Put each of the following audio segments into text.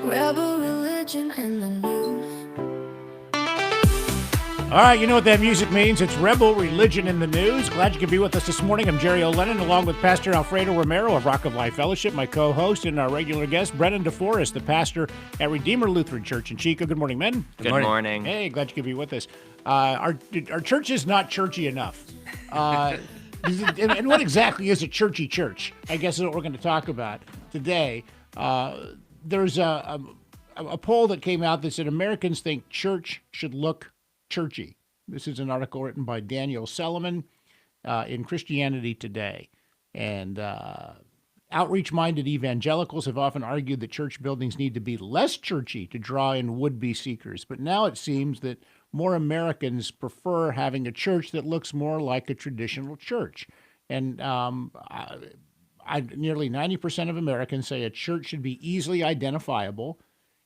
Rebel religion in the news. All right, you know what that music means. It's Rebel Religion in the News. Glad you could be with us this morning. I'm Jerry O'Lennon, along with Pastor Alfredo Romero of Rock of Life Fellowship, my co-host, and our regular guest, Brennan DeForest, the pastor at Redeemer Lutheran Church in Chico. Good morning, men. Good morning. Hey, glad you could be with us. Our church is not churchy enough. And what exactly is a churchy church? I guess is what we're going to talk about today. There's a poll that came out that said Americans think church should look churchy. This is an article written by Daniel Selleman in Christianity Today. And outreach-minded evangelicals have often argued that church buildings need to be less churchy to draw in would-be seekers. But now it seems that more Americans prefer having a church that looks more like a traditional church. And nearly 90% of Americans say a church should be easily identifiable,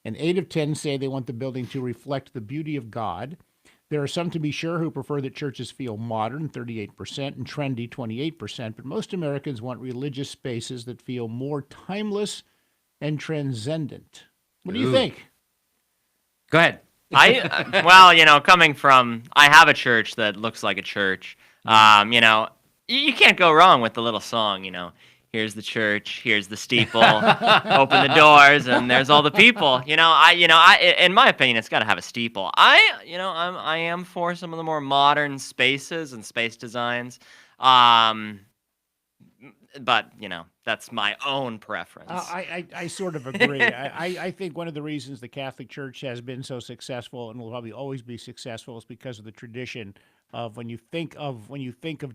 and 8 of 10 say they want the building to reflect the beauty of God. There are some, to be sure, who prefer that churches feel modern, 38%, and trendy, 28%, but most Americans want religious spaces that feel more timeless and transcendent. What do you think? Go ahead. Coming from, I have a church that looks like a church. You can't go wrong with the little song, Here's the church, here's the steeple, open the doors, and there's all the people. In my opinion, it's got to have a steeple. I am for some of the more modern spaces and space designs. But, that's my own preference. I sort of agree. I think one of the reasons the Catholic Church has been so successful and will probably always be successful is because of the tradition of when you think of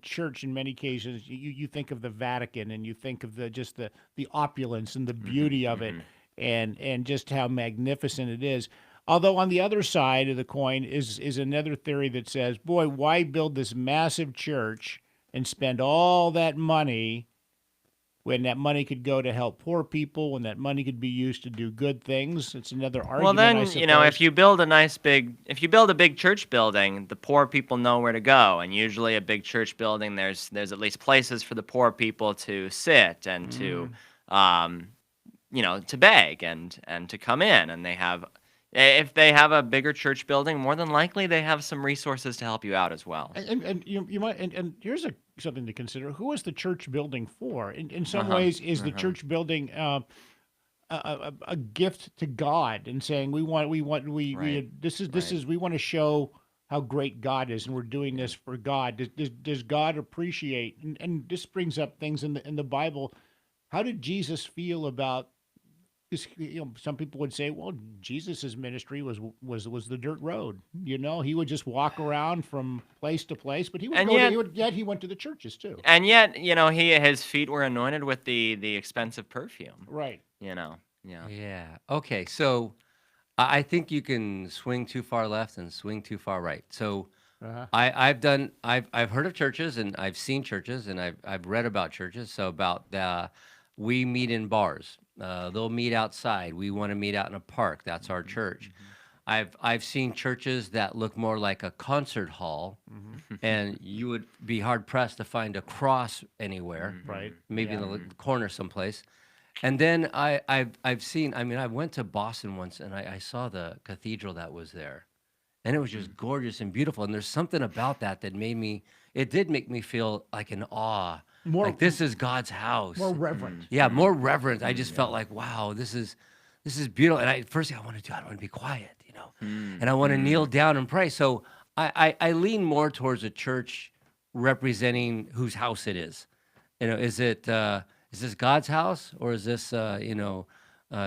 church in many cases, you think of the Vatican and you think of the opulence and the beauty of it and just how magnificent it is. Although on the other side of the coin is another theory that says, boy, why build this massive church and spend all that money when that money could go to help poor people, when that money could be used to do good things? It's another argument. Well, then, if you build a big church building, the poor people know where to go. And usually a big church building, there's at least places for the poor people to sit and to beg and to come in. And if they have a bigger church building, more than likely they have some resources to help you out as well. And you might, and here's something to consider. Who is the church building for? In some ways, is the church building a gift to God and saying we want to show how great God is, and we're doing this for God. Does God appreciate? And this brings up things in the Bible. How did Jesus feel about? Some people would say, well, Jesus's ministry was the dirt road. He would just walk around from place to place, but he went to the churches too. And yet, his feet were anointed with the expensive perfume. Right. Yeah. Yeah. Okay. So I think you can swing too far left and swing too far right. So I've heard of churches and I've seen churches and I've read about churches. So about we meet in bars. They'll meet outside. We want to meet out in a park. That's our church. I've seen churches that look more like a concert hall, and you would be hard pressed to find a cross anywhere. Right. Maybe in the corner someplace. And then I've seen. I mean, I went to Boston once, and I saw the cathedral that was there, and it was just gorgeous and beautiful. And there's something about that made me. It did make me feel like an awe. More, like this is God's house. More reverent. Yeah, more reverent. I just felt like, wow, this is beautiful. And first thing I want to be quiet, and I want to kneel down and pray. So I lean more towards a church representing whose house it is. Is this God's house or is this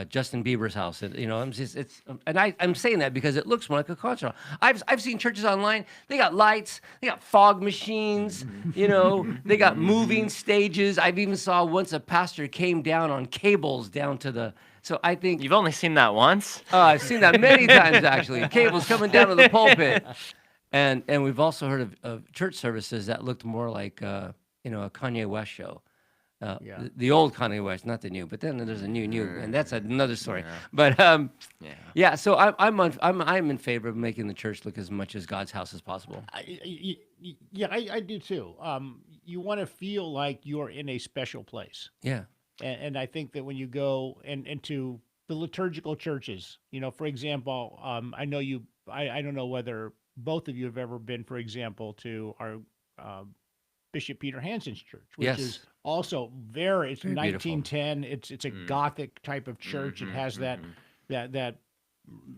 Justin Bieber's house? I'm saying that because it looks more like a concert hall. I've seen churches online. They got lights, they got fog machines, they got moving stages. I've even saw once a pastor came down on cables down to the. So I think you've only seen that once. I've seen that many times actually. Cables coming down to the pulpit, and we've also heard of church services that looked more like a Kanye West show. The old Kanye West, not the new, but then there's a new, and that's another story. Yeah. But so I'm in favor of making the church look as much as God's house as possible. I do too. You want to feel like you're in a special place. Yeah. And I think that when you go and to the liturgical churches. For example, I know you. I don't know whether both of you have ever been, for example, to our uh, Bishop Peter Hansen's church, which is Yes. also it's Very beautiful. 1910. It's a Gothic type of church. It has that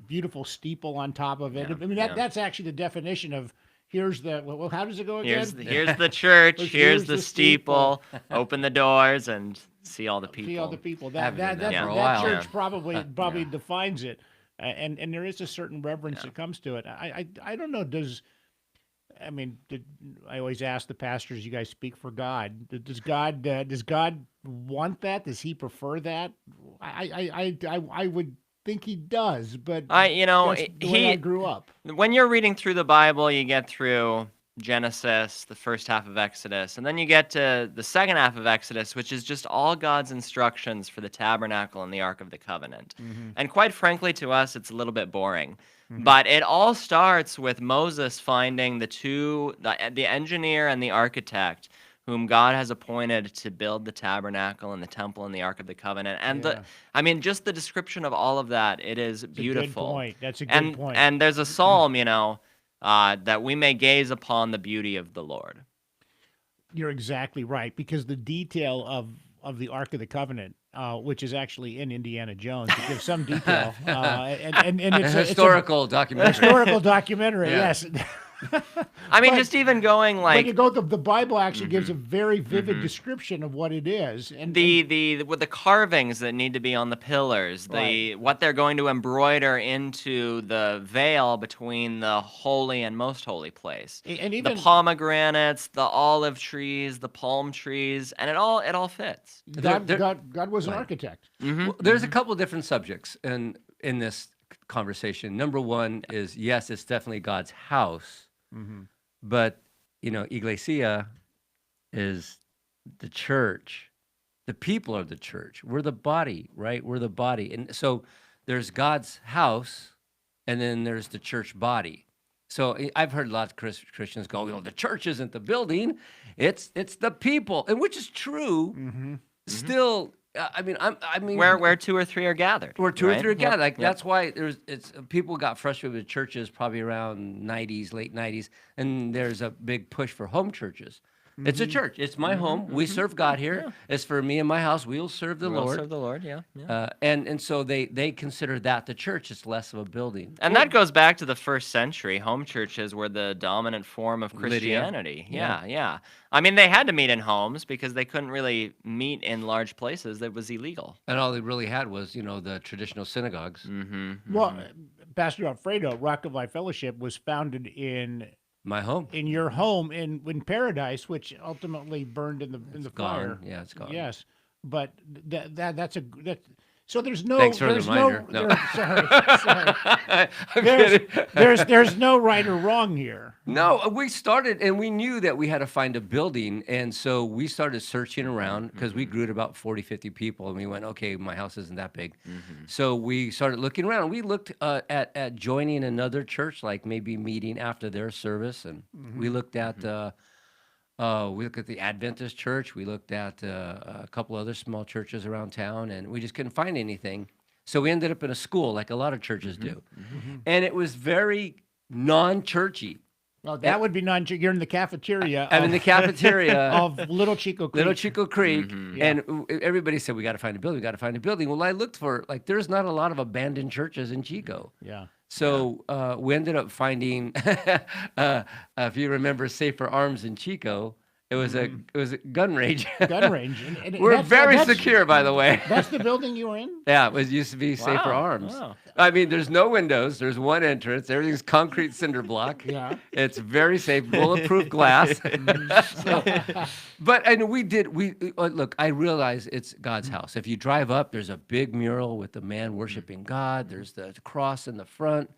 beautiful steeple on top of it. Yeah, I mean yeah. that's actually the definition of here's the well. How does it go again? Here's the church. Here's the the steeple. steeple. Open the doors and see all the people. See all the people. Haven't That done that that, for a that while. church Yeah. probably defines it, and there is a certain reverence that comes to it. I don't know. I always ask the pastors, you guys speak for God. Does God want that? Does He prefer that? I would think He does, but that's the way I grew up. When you're reading through the Bible, you get through Genesis, the first half of Exodus, and then you get to the second half of Exodus, which is just all God's instructions for the tabernacle and the Ark of the Covenant. And quite frankly, to us, it's a little bit boring. But it all starts with Moses finding the engineer and the architect whom God has appointed to build the tabernacle and the temple and the Ark of the Covenant. And just the description of all of that, it is beautiful. Good point. That's a good point. And there's a psalm, that we may gaze upon the beauty of the Lord. You're exactly right, because the detail of the Ark of the Covenant, which is actually in Indiana Jones, to give some detail, and it's A historical documentary. historical documentary. Yeah. Yes. Just even going But you like go, the Bible actually gives a very vivid description of what it is, and with the carvings that need to be on the pillars, Right. what they're going to embroider into the veil between the holy and most holy place. and The even pomegranates, the olive trees, the palm trees, and it all fits. God was an Right. architect. Well, there's a couple different subjects in this conversation. Number one is, yes, it's definitely God's house, but Iglesia is the church. The people are the church. We're the body, right? We're the body, and so there's God's house, and then there's the church body. So I've heard lots of Christians go, the church isn't the building, it's the people, and which is true. Still, Where two or three are gathered. where two or right? three are gathered. Yep, yep. That's why people got frustrated with churches probably around late 90s, and there's a big push for home churches. It's a church. It's my home. We serve God here. It's for me and my house. We'll serve the We'll Lord. serve the Lord, yeah. And so they consider that the church. It's less of a building. And that goes back to the first century. Home churches were the dominant form of Lydia. Christianity. Yeah. They had to meet in homes because they couldn't really meet in large places. That was illegal. And all they really had was, the traditional synagogues. Well, Pastor Alfredo, Rock of Life Fellowship was founded in My home. your home in Paradise, which ultimately burned in the fire. Gone. Yeah, it's gone. Yes, but that's so there's no. Thanks for the there's reminder. No. Sorry. I'm kidding. There's no right or wrong here. No, we started and we knew that we had to find a building. And so we started searching around because we grew to about 40, 50 people. And we went, okay, my house isn't that big. So we started looking around. We looked at joining another church, like maybe meeting after their service. And we looked at the Adventist church. We looked at a couple other small churches around town, and we just couldn't find anything. So we ended up in a school, like a lot of churches do. And it was very non-churchy. Well, that would be you're in the cafeteria. I'm in the cafeteria of Little Chico Creek. Little Chico Creek, Yeah. and everybody said, we got to find a building, we got to find a building. Well, I looked for, there's not a lot of abandoned churches in Chico. Yeah. So we ended up finding, if you remember Safer Arms in Chico, it was a gun range. Gun range. And We're that's- very that's- secure, by the way. That's the building you were in? Yeah, it used to be Safer Wow, Arms. wow. I mean, there's no windows. There's one entrance. Everything's concrete cinder block. Yeah. It's very safe, bulletproof glass. Look, I realize it's God's house. If you drive up, there's a big mural with the man worshiping God. There's the cross in the front.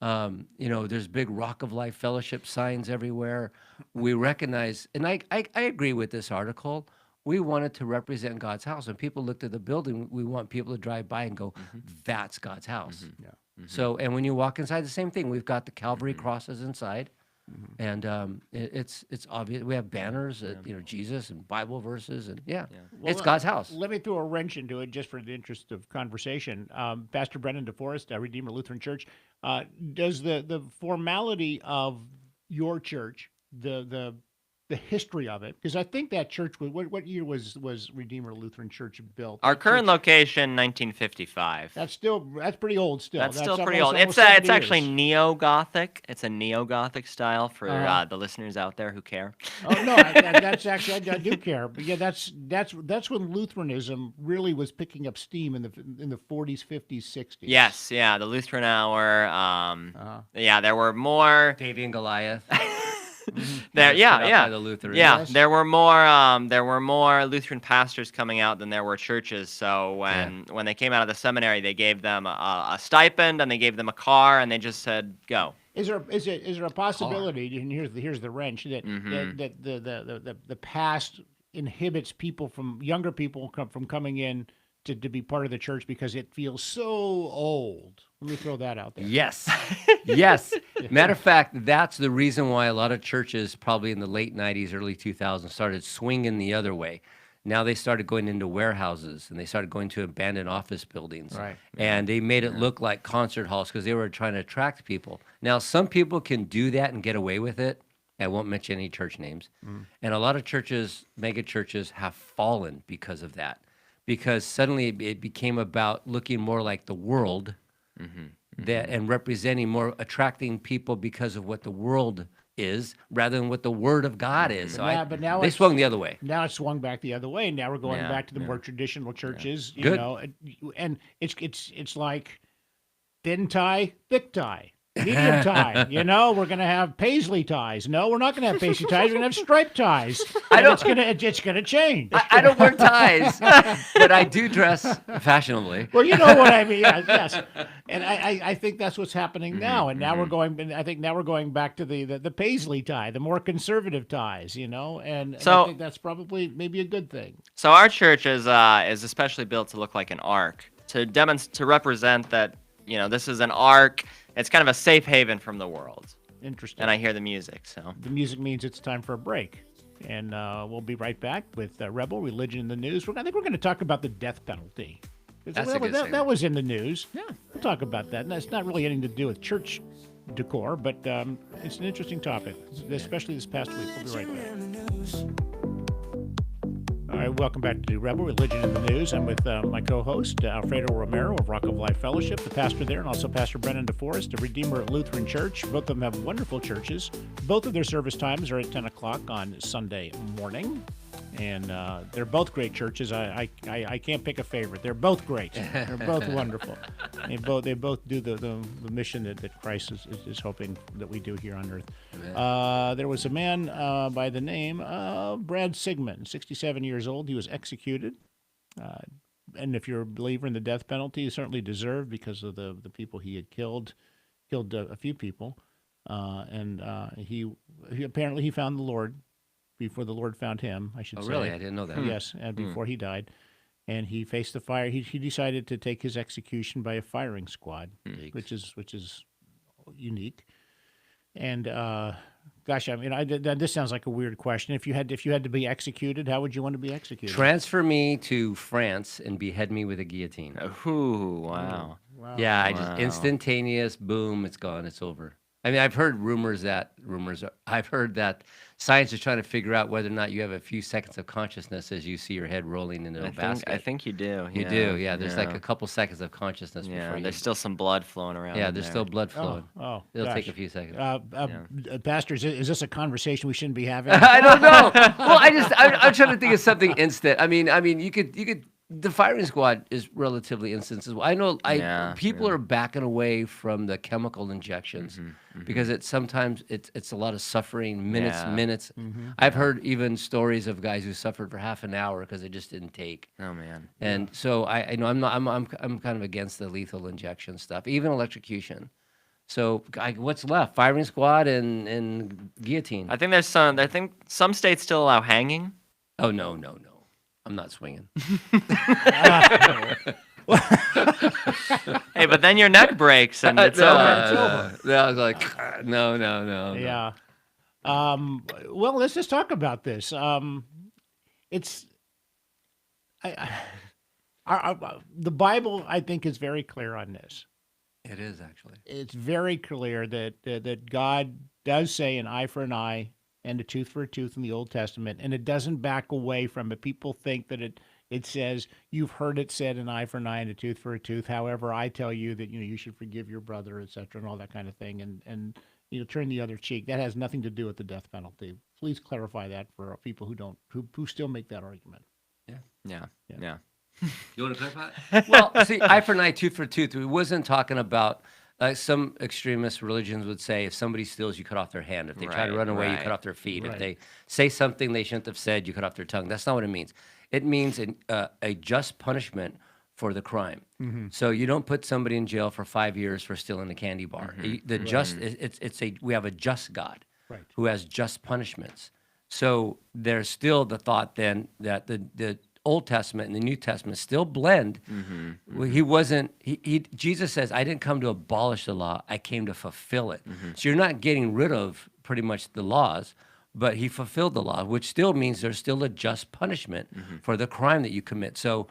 There's big Rock of Life Fellowship signs everywhere. We recognize, and I agree with this article. We wanted to represent God's house. When people looked at the building, we want people to drive by and go, that's God's house. Yeah. So, and when you walk inside, the same thing. We've got the Calvary crosses inside. And it's obvious. We have banners, Jesus and Bible verses, and Well, it's God's house. Let me throw a wrench into it just for the interest of conversation. Pastor Brennan DeForest, Redeemer Lutheran Church, does the formality of your church, the history of it, because I think that church was what year was Redeemer Lutheran Church built? Our That current church- location, 1955. that's pretty old still. That's still That's pretty old. almost It's 70 actually years. neo-Gothic. It's a neo-Gothic style for Uh-huh. the listeners out there who care. Oh no, that's actually I do care, but yeah, that's when Lutheranism really was picking up steam in the 40s, 50s, 60s. Yes, yeah, the Lutheran Hour. Uh-huh. Yeah, there were more. David and Goliath. There, Put out yeah. by the Lutherans. Yeah, Yes. there were more Lutheran pastors coming out than there were churches. So when they came out of the seminary, they gave them a stipend and they gave them a car and they just said go. Is there a possibility? And here's the wrench that Mhm. the past inhibits younger people from coming in to be part of the church because it feels so old. Let me throw that out there. Yes. Yes. Matter of fact, that's the reason why a lot of churches, probably in the late 90s, early 2000s, started swinging the other way. Now they started going into warehouses and they started going to abandoned office buildings. Right. And they made it look like concert halls because they were trying to attract people. Now, some people can do that and get away with it. I won't mention any church names. And a lot of churches, mega churches, have fallen because of that. Because suddenly it became about looking more like the world and representing more, attracting people because of what the world is rather than what the Word of God is. So But now they it's- swung the other way. Now it's swung back the other way. Now we're going Yeah, back to the more traditional churches, you Good. know, and it's like thin tie, thick tie, medium tie. You know, we're gonna have paisley ties. No, we're not gonna have paisley ties. We're gonna have striped ties. And it's gonna change. I don't wear ties, but I do dress fashionably. Well, you know what I mean. Yeah, yes, and I think that's what's happening now. And now we're going. And I think now we're going back to the paisley tie, the more conservative ties. You know, and So- I think that's probably maybe a good thing. So our church is especially built to look like an ark to represent that this is an ark. It's kind of a safe haven from the world. Interesting. And I hear the music, so. The music means it's time for a break. And we'll be right back with Rebel Religion in the News. I think we're going to talk about the death penalty. That's a good segment. That was in the news. Yeah. We'll talk about that. And that's not really anything to do with church decor, but it's an interesting topic, especially this past week. We'll be right back. All right, welcome back to Rebel Religion in the News. I'm with my co-host, Alfredo Romero of Rock of Life Fellowship, the pastor there, and also Pastor Brennan DeForest, a Redeemer Lutheran Church. Both of them have wonderful churches. Both of their service times are at 10 o'clock on Sunday morning. And they're both great churches. I can't pick a favorite. They're both great. They're both wonderful. They both do the mission that Christ is hoping that we do here on earth. There was a man by the name of Brad Sigmund, 67 years old. He was executed. And if you're a believer in the death penalty, he certainly deserved because of the people he had killed a few people. And he apparently he found the Lord before the Lord found him, I should Oh, say. really? I didn't know that. Yes, and before he died. And he faced the fire. He decided to take his execution by a firing squad, which is unique. And gosh, I mean, this sounds like a weird question. If you had to be executed, how would you want to be executed? Transfer me to France and behead me with a guillotine. Ooh, wow. Wow. Yeah, I Wow. just instantaneous, boom, it's gone, it's over. I mean, I've heard I've heard that science is trying to figure out whether or not you have a few seconds of consciousness as you see your head rolling into a basket. I think you do. You yeah, do, yeah. There's like yeah. a couple seconds of consciousness Yeah, before you. there's still some blood flowing around. yeah, in there's there. still blood flowing. Oh, It'll take gosh. a few seconds. Pastor, is this a conversation we shouldn't be having? I don't know. Well, I'm trying to think of something instant. I mean, you could. The firing squad is relatively instant as well. I know people are backing away from the chemical injections because sometimes it's a lot of suffering, minutes. Mm-hmm. I've heard even stories of guys who suffered for half an hour because it just didn't take. Oh man. And so I know I'm kind of against the lethal injection stuff, even electrocution. So what's left? Firing squad and guillotine. I think some states still allow hanging. Oh no. I'm not swinging. Hey, but then your neck breaks and it's over. No, I was like, no. Yeah. Well, let's just talk about this. It's I, the Bible, I think, is very clear on this. It is actually. It's very clear that God does say an eye for an eye and a tooth for a tooth in the Old Testament, and it doesn't back away from it. People think that it says you've heard it said an eye for an eye and a tooth for a tooth. However, I tell you that you should forgive your brother, etc., and all that kind of thing, and turn the other cheek. That has nothing to do with the death penalty. Please clarify that for people who still make that argument. Yeah. Yeah. Yeah. Yeah. You want to clarify? Well, see, eye for an eye, tooth for tooth. We wasn't talking about. Some extremist religions would say if somebody steals, you cut off their hand. If they try to Right, run away, you right. cut off their feet. Right. If they say something they shouldn't have said, you cut off their tongue. That's not what it means. It means a just punishment for the crime. So you don't put somebody in jail for 5 years for stealing a candy bar. The just we have a just God Right. who has just punishments. So there's still the thought then that the Old Testament and the New Testament still blend. Well, he wasn't. Jesus says, "I didn't come to abolish the law. I came to fulfill it." So you're not getting rid of pretty much the laws, but he fulfilled the law, which still means there's still a just punishment for the crime that you commit. So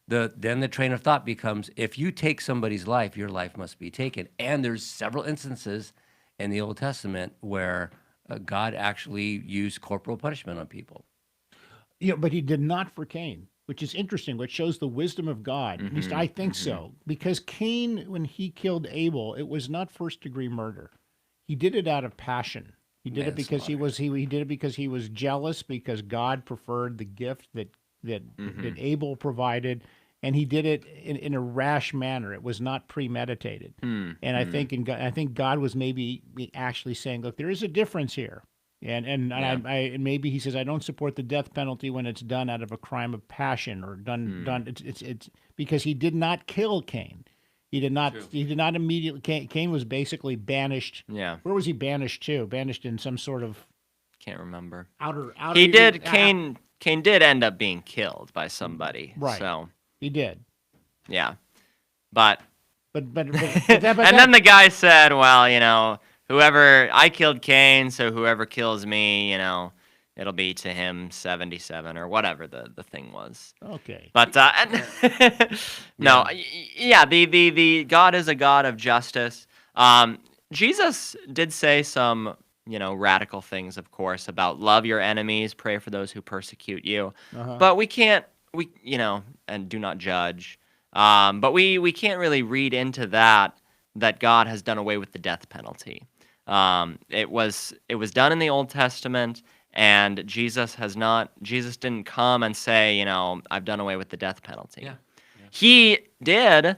then the train of thought becomes: if you take somebody's life, your life must be taken. And there's several instances in the Old Testament where God actually used corporal punishment on people. But he did not for Cain, which is interesting, which shows the wisdom of God. At least I think so. Because Cain, when he killed Abel, it was not first-degree murder. He did it out of passion. He did it because he did it because he was jealous, because God preferred the gift that Abel provided, and he did it in a rash manner. It was not premeditated. And I think God was maybe actually saying, look, there is a difference here. And maybe he says, I don't support the death penalty when it's done out of a crime of passion or done it's because he did not kill Cain. He did not immediately. Cain was basically banished. Yeah. Where was he banished to? Banished in some sort of Can't remember. outer. He did. Cain did end up being killed by somebody. Right. So He did. yeah, but But and then the guy said, well, whoever I killed Cain, so whoever kills me, it'll be to him 77 or whatever the thing was. okay. But no, yeah, the God is a God of justice. Jesus did say some, radical things, of course, about love your enemies, pray for those who persecute you. But we can't, and do not judge. But we can't really read into that God has done away with the death penalty. It was done in the Old Testament, and Jesus didn't come and say, I've done away with the death penalty. Yeah. He did,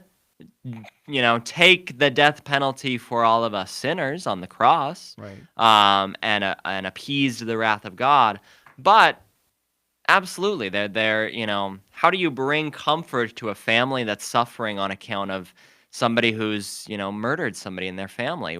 take the death penalty for all of us sinners on the cross, Right. and appeased the wrath of God. But absolutely, they're how do you bring comfort to a family that's suffering on account of somebody who's murdered somebody in their family?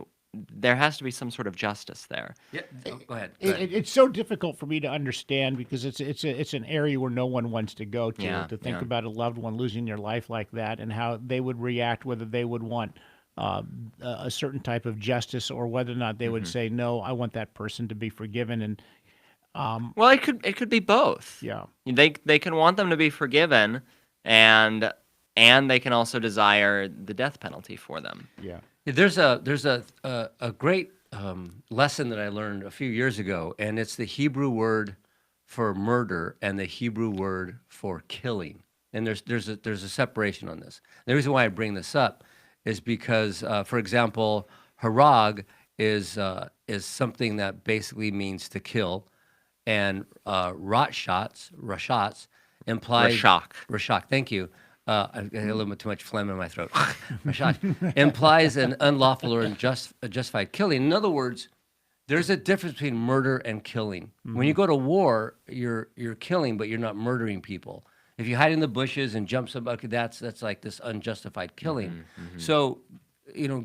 There has to be some sort of justice there. Yeah. Go ahead. It's so difficult for me to understand because it's an area where no one wants to go to. Yeah, To think yeah. about a loved one losing their life like that and how they would react, whether they would want a certain type of justice or whether or not they would say, no, I want that person to be forgiven. And Well, it could be both. yeah, They can want them to be forgiven, and they can also desire the death penalty for them. yeah. There's a great lesson that I learned a few years ago, and it's the Hebrew word for murder and the Hebrew word for killing. And there's a separation on this. The reason why I bring this up is because, for example, harag is something that basically means to kill, and rashats implies Rashak. Thank you. I got a little bit too much phlegm in my throat. Rashak implies an unlawful or justified killing. In other words, there's a difference between murder and killing. When you go to war, you're killing, but you're not murdering people. If you hide in the bushes and jump somebody, that's like this unjustified killing. So,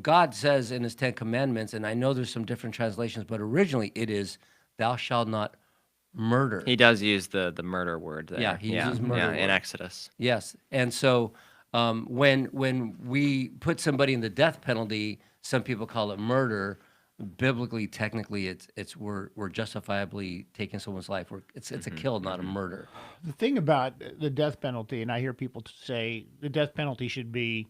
God says in His 10 Commandments, and I know there's some different translations, but originally it is, "Thou shalt not murder." He does use the murder word there. Yeah, he uses murder in word. Exodus. Yes, and so when we put somebody in the death penalty, some people call it murder, biblically, technically, it's we're justifiably taking someone's life. It's a kill, not a murder. The thing about the death penalty, and I hear people say the death penalty should be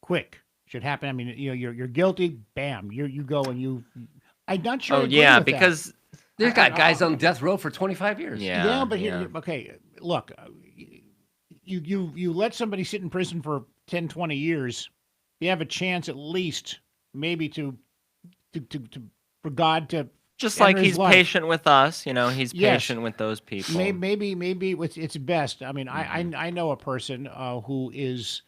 quick, should happen. I mean, you're guilty, bam, you go and you. I'm not sure. I Oh agree yeah, with that. because They've got guys on death row for 25 years. Yeah, but yeah. okay, look, you let somebody sit in prison for 10, 20 years, you have a chance at least maybe to for God to Just enter like his he's life. patient with us, he's Yes. patient with those people. Maybe it's best. I mean, I know a person who is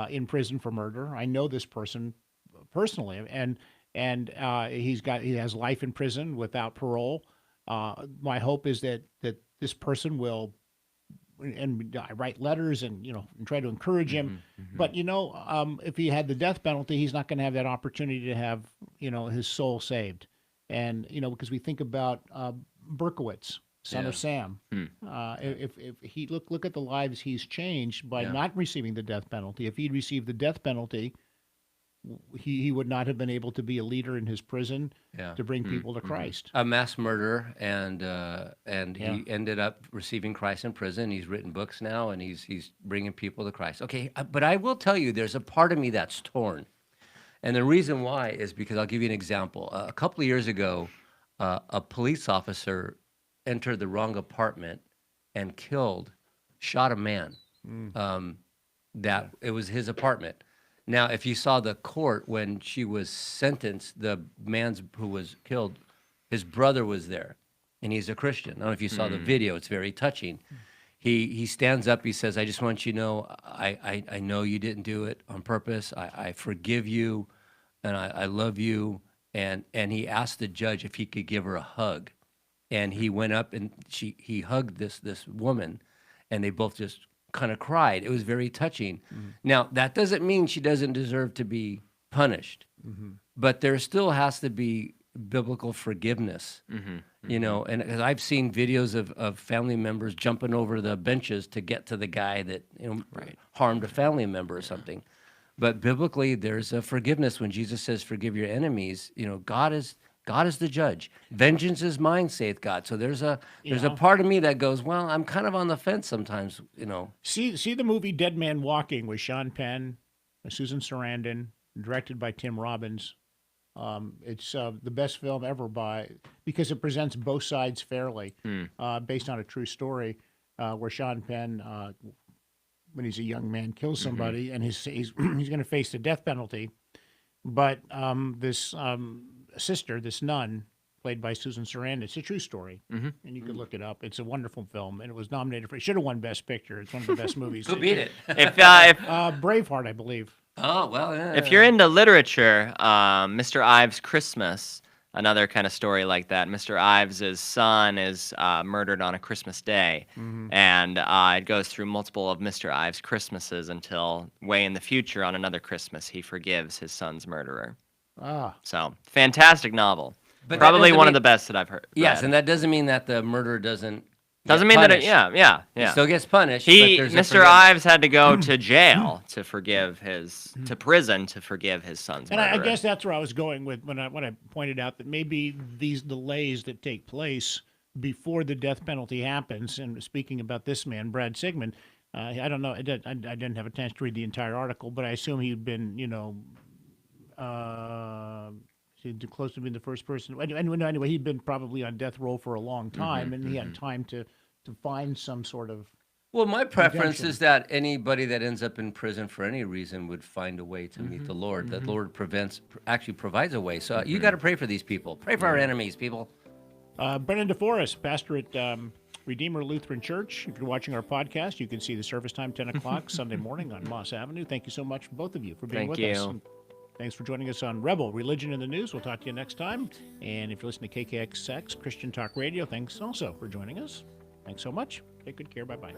in prison for murder. I know this person personally, and he has life in prison without parole. My hope is that this person will, and I write letters and and try to encourage him. But if he had the death penalty, he's not going to have that opportunity to have his soul saved. And because we think about Berkowitz, son of Yeah. Sam, if he look at the lives he's changed by not receiving the death penalty. If he'd received the death penalty, he would not have been able to be a leader in his prison to bring people to Christ. A mass murderer, and Yeah. he ended up receiving Christ in prison. He's written books now, and he's bringing people to Christ. Okay, but I will tell you, there's a part of me that's torn. And the reason why is because I'll give you an example. A couple of years ago, a police officer entered the wrong apartment and shot a man. That it was his apartment. Now, if you saw the court when she was sentenced, the man who was killed, his brother was there, and he's a Christian. I don't know if you saw the video; it's very touching. He stands up. He says, "I just want you to know, I know you didn't do it on purpose. I forgive you, and I love you." And he asked the judge if he could give her a hug, and he went up and he hugged this woman, and they both just kind of cried. It was very touching. Now, that doesn't mean she doesn't deserve to be punished, but there still has to be biblical forgiveness. And 'cause I've seen videos of family members jumping over the benches to get to the guy that harmed a family member or something. But biblically, there's a forgiveness when Jesus says, "Forgive your enemies." God is the judge. Vengeance is mine, saith God. So there's a part of me that goes, well, I'm kind of on the fence sometimes. See the movie Dead Man Walking with Sean Penn, Susan Sarandon, directed by Tim Robbins. It's the best film ever because it presents both sides fairly, based on a true story, where Sean Penn, when he's a young man, kills somebody, and he's going to face the death penalty. But this sister, this nun, played by Susan Sarandon, it's a true story, and you could look it up. It's a wonderful film, and it was nominated for. It should have won Best Picture. It's one of the best movies. Who beat it? If Braveheart, I believe. Oh, well, yeah. if you're into literature, Mr. Ives' Christmas, another kind of story like that. Mr. Ives' son is murdered on a Christmas day, and it goes through multiple of Mr. Ives' Christmases until way in the future on another Christmas he forgives his son's murderer. So fantastic novel. But that Probably doesn't one of mean- the best that I've heard. Yes, read. and that doesn't mean that the murderer doesn't Doesn't get mean that it, punished. yeah. He still gets punished. He, but there's a Mr. forgiveness. Ives had to go to jail to forgive to prison to forgive his son's And murderer. I guess that's where I was going with when I pointed out that maybe these delays that take place before the death penalty happens. And speaking about this man, Brad Sigmund, I don't know. I didn't have a chance to read the entire article, but I assume he'd been, close to being the first person. Anyway, he'd been probably on death row for a long time, and he had time to find some sort of. Well, my preference redemption. is that anybody that ends up in prison for any reason would find a way to meet the Lord. That Lord actually provides a way. So you got to pray for these people. Pray for our enemies, people. Brennan DeForest, pastor at Redeemer Lutheran Church. If you're watching our podcast, you can see the service time 10 o'clock Sunday morning on Moss Avenue. Thank you so much, both of you, for being Thank with us. you. And thanks for joining us on Rebel Religion in the News. We'll talk to you next time. And if you're listening to KKXX Christian Talk Radio, thanks also for joining us. Thanks so much. Take good care. Bye-bye.